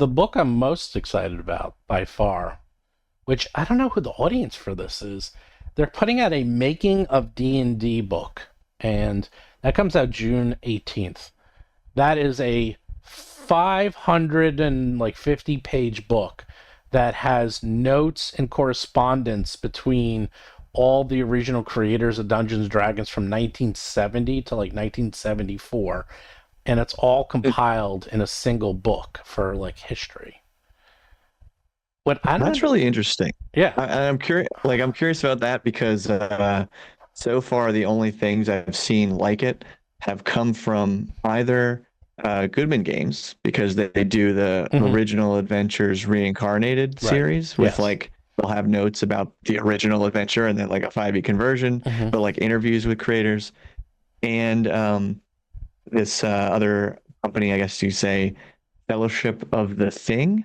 the book I'm most excited about by far, which I don't know who the audience for this is. They're putting out a Making of D&D book, and that comes out June 18th. That is a 550 page book that has notes and correspondence between all the original creators of Dungeons and Dragons from 1970 to like 1974, and it's all compiled in a single book for like history. What I don't, That's really interesting. yeah, I'm curious. Like, I'm curious about that because so far the only things I've seen like it have come from either Goodman Games because they do the hmm original Adventures Reincarnated right, series with yes, like they'll have notes about the original adventure and then like a 5e conversion, hmm but like interviews with creators and this other company, I guess you say, Fellowship of the Thing,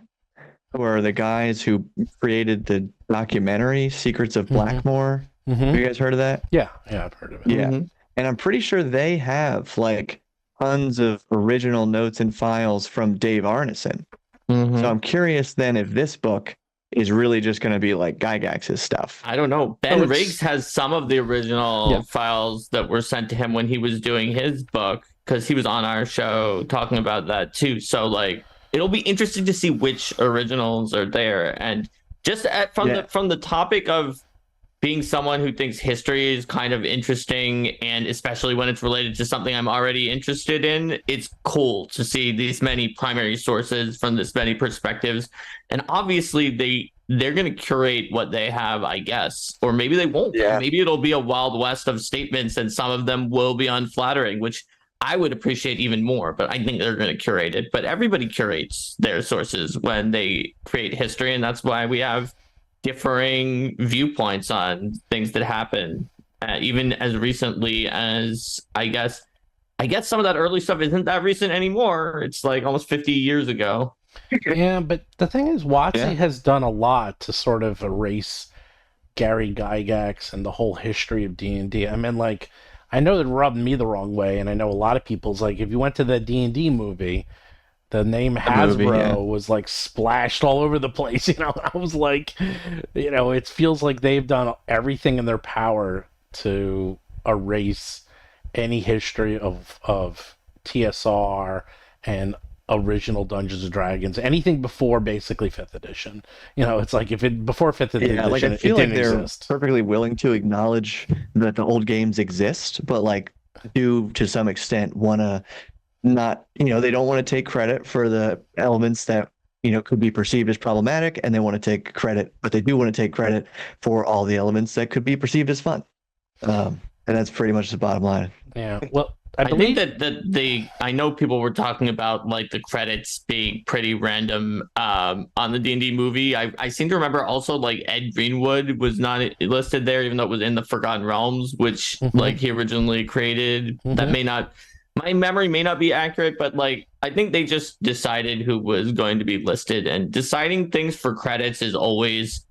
who are the guys who created the documentary Secrets of hmm Blackmore. hmm Have you guys heard of that? yeah, yeah, I've heard of it. Yeah. Hmm. And I'm pretty sure they have like tons of original notes and files from Dave Arneson. So Hmm. I'm curious then if this book is really just going to be like Gygax's stuff. I don't know. So Ben Riggs it's has some of the yeah, original files that were sent to him when he was doing his book because he was on our show talking about that too. So like it'll be interesting to see which originals are there. And just Yeah. from the topic of being someone who thinks history is kind of interesting, and especially when it's related to something I'm already interested in, it's cool to see these many primary sources from this many perspectives. And obviously they're going to curate what they have, I guess, or maybe they won't. Yeah. Maybe it'll be a wild west of statements, and some of them will be unflattering, which I would appreciate even more. But I think they're going to curate it. But everybody curates their sources when they create history, and that's why we have differing viewpoints on things that happen, even as recently as I guess some of that early stuff isn't that recent anymore. It's like almost 50 years ago. yeah. But the thing is, WoTC Yeah. has done a lot to sort of erase Gary Gygax and the whole history of D&D. I mean, like, I know that rubbed me the wrong way, and I know a lot of people's like, if you went to the D&D movie, the name The movie, yeah. Hasbro was like splashed all over the place. I was like, it feels like they've done everything in their power to erase any history of TSR and original Dungeons and Dragons, anything before basically fifth edition. It's like if it before fifth Yeah, like edition, I it feel like didn't they're exist. perfectly willing to acknowledge that the old games exist, but like do to some extent want to not, they don't want to take credit for the elements that, could be perceived as problematic, and they want to take credit, but they do want to take credit for all the elements that could be perceived as fun. And that's pretty much the bottom line. Yeah. Well, I I think believe. that I know people were talking about like the credits being pretty random on the D&D movie. I seem to remember also like Ed Greenwood was not listed there, even though it was in the Forgotten Realms, which Mhm, like he originally created. That mhm. may not, my memory may not be accurate, but like I think they just decided who was going to be listed, and deciding things for credits is always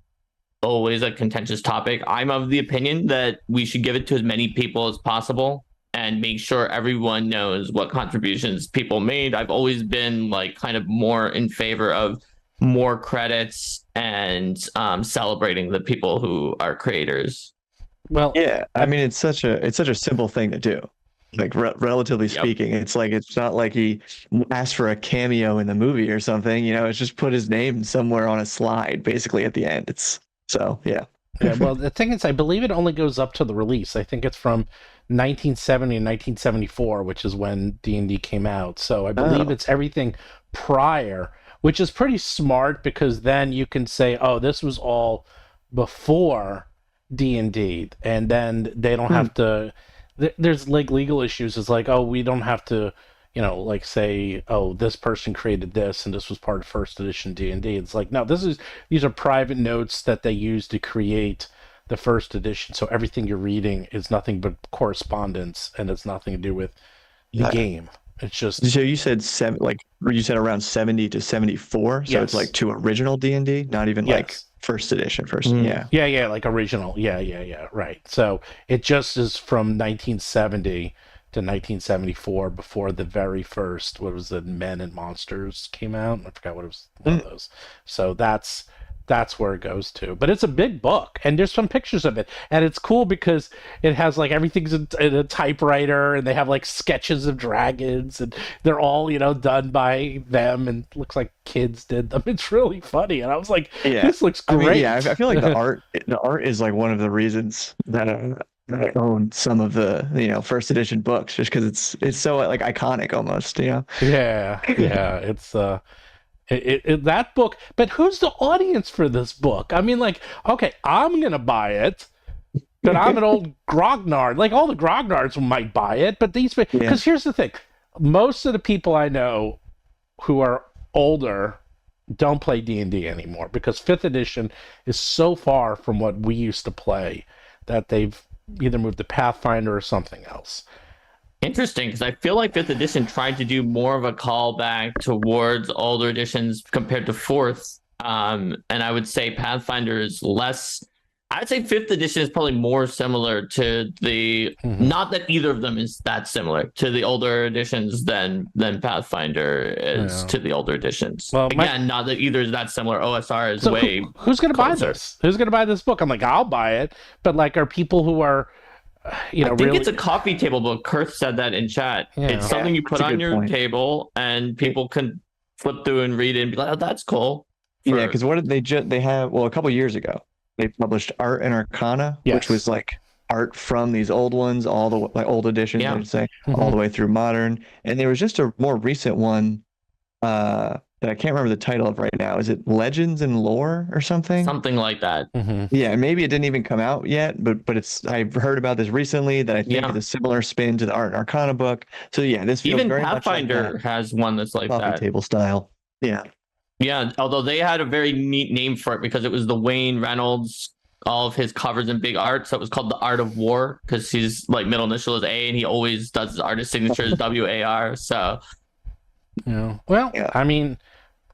a contentious topic. I'm of the opinion that we should give it to as many people as possible and make sure everyone knows what contributions people made. I've always been like kind of more in favor of more credits and celebrating the people who are creators. Well, Yeah, I I mean it's such a simple thing to do. Like relatively Yep. speaking, it's not like he asked for a cameo in the movie or something. It's just put his name somewhere on a slide, basically at the end. It's so yeah. Yeah, well, the thing is, I believe it only goes up to the release. I think it's from 1970 and 1974, which is when D&D came out. So I believe Oh, it's everything prior, which is pretty smart because then you can say, oh, this was all before D&D, and then they don't hmm. have to. There's like legal issues. It's like, oh, we don't have to, like say, oh, this person created this and this was part of first edition D&D. It's like, no, these are private notes that they use to create the first edition. So everything you're reading is nothing but correspondence, and it's nothing to do with the Yeah. game. It's just So you said you said around 70 to 74. So it's yes, like to original D&D, not even like yes. first edition. First, Mm. yeah. Yeah, yeah, like original. Yeah, yeah, yeah, right. So it just is from 1970 to 1974 before the very first, what was it, Men and Monsters came out. I forgot what it was, one of those. So that's where it goes to. But it's a big book, and there's some pictures of it, and it's cool because it has like everything's in a typewriter, and they have like sketches of dragons, and they're all done by them, and looks like kids did them. It's really funny, and I was like, this looks great. I mean, I feel like the art is like one of the reasons that I own some of the first edition books, just because it's so like iconic almost. Yeah, it's that book. But who's the audience for this book? I mean, like, okay, I'm gonna buy it, but I'm an old grognard. Like, all the grognards might buy it, but because here's the thing, most of the people I know who are older don't play D&D anymore, because 5th edition is so far from what we used to play that they've either moved to Pathfinder or something else. Interesting, because I feel like 5th edition tried to do more of a callback towards older editions compared to 4th. And I would say Pathfinder is less. I'd say 5th edition is probably more similar to the. Not that either of them is that similar to the older editions than Pathfinder is to the older editions. Well, again, not that either is that similar. OSR is way. Who's going to buy this? Who's going to buy this book? I'm like, I'll buy it, but like, are people who are. I think really... it's a coffee table book. Kurth said that in chat. Yeah. It's something you put on your table, and people can flip through and read it and be like, "Oh, that's cool." Yeah, because what did they have? Well, a couple years ago, they published Art and Arcana, which was like art from these old ones, all the like old editions, I would say, all the way through modern. And there was just a more recent one that I can't remember the title of right now. Is it Legends and Lore or something? Something like that. Yeah, maybe it didn't even come out yet, but I've heard about this recently that I think is a similar spin to the Art and Arcana book. So yeah, this feels even very Pathfinder much like has one that's like coffee that table style. Yeah. Yeah, although they had a very neat name for it because it was the Wayne Reynolds, all of his covers in big art. So it was called The Art of War because his like middle initial is A and he always does his artist signature as WAR. So, I mean,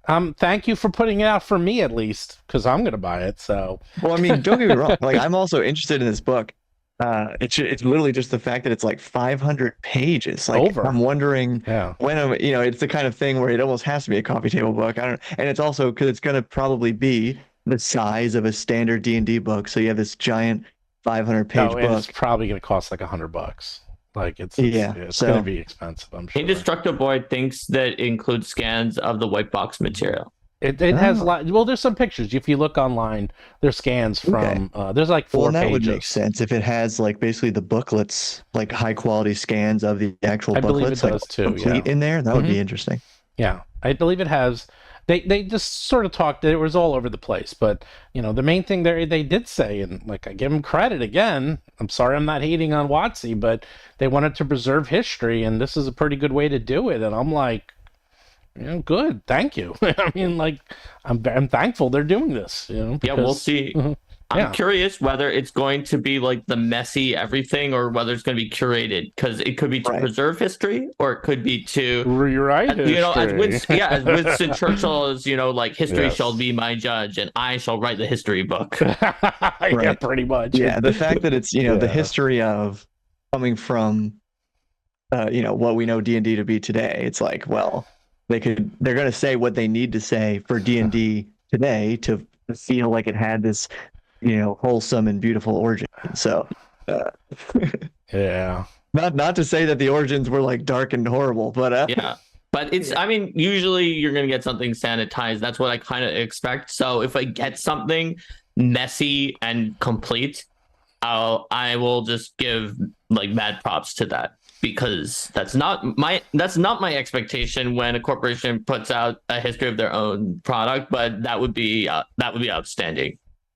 thank you for putting it out for me at least, because I'm gonna buy it. So, well, I mean, don't get me wrong. Like, I'm also interested in this book. It's literally just the fact that it's like 500 pages. Like, I'm wondering when it's the kind of thing where it almost has to be a coffee table book. And it's also because it's gonna probably be the size of a standard D&D book. So you have this giant 500-page book. It's probably gonna cost like $100. Like it's gonna be expensive, I'm sure. Indestructible thinks that includes scans of the white box material. It has a lot. Well, there's some pictures. If you look online, there's scans from. There's like 4 pages. That would make sense if it has like basically the booklets, like high quality scans of the actual booklets, like complete in there. That would be interesting. Yeah, I believe it has. They just sort of talked. It was all over the place, but the main thing they did say, and like I give them credit again. I'm sorry, I'm not hating on WoTC, but they wanted to preserve history, and this is a pretty good way to do it. And I'm like. Good. Thank you. I mean, like, I'm thankful they're doing this. Because, we'll see. I'm curious whether it's going to be like the messy everything, or whether it's going to be curated. Because it could be to preserve history, or it could be to rewrite history. As Winston Churchill is, like history shall be my judge, and I shall write the history book. Yeah, pretty much. Yeah, the fact that it's the history of coming from, what we know D&D to be today. It's like, well. They're going to say what they need to say for D&D today to feel like it had this, wholesome and beautiful origin. So, not to say that the origins were like dark and horrible, but but it's. I mean, usually you're going to get something sanitized. That's what I kind of expect. So if I get something messy and complete, I will just give like mad props to that. Because that's not my expectation when a corporation puts out a history of their own product, but that would be outstanding.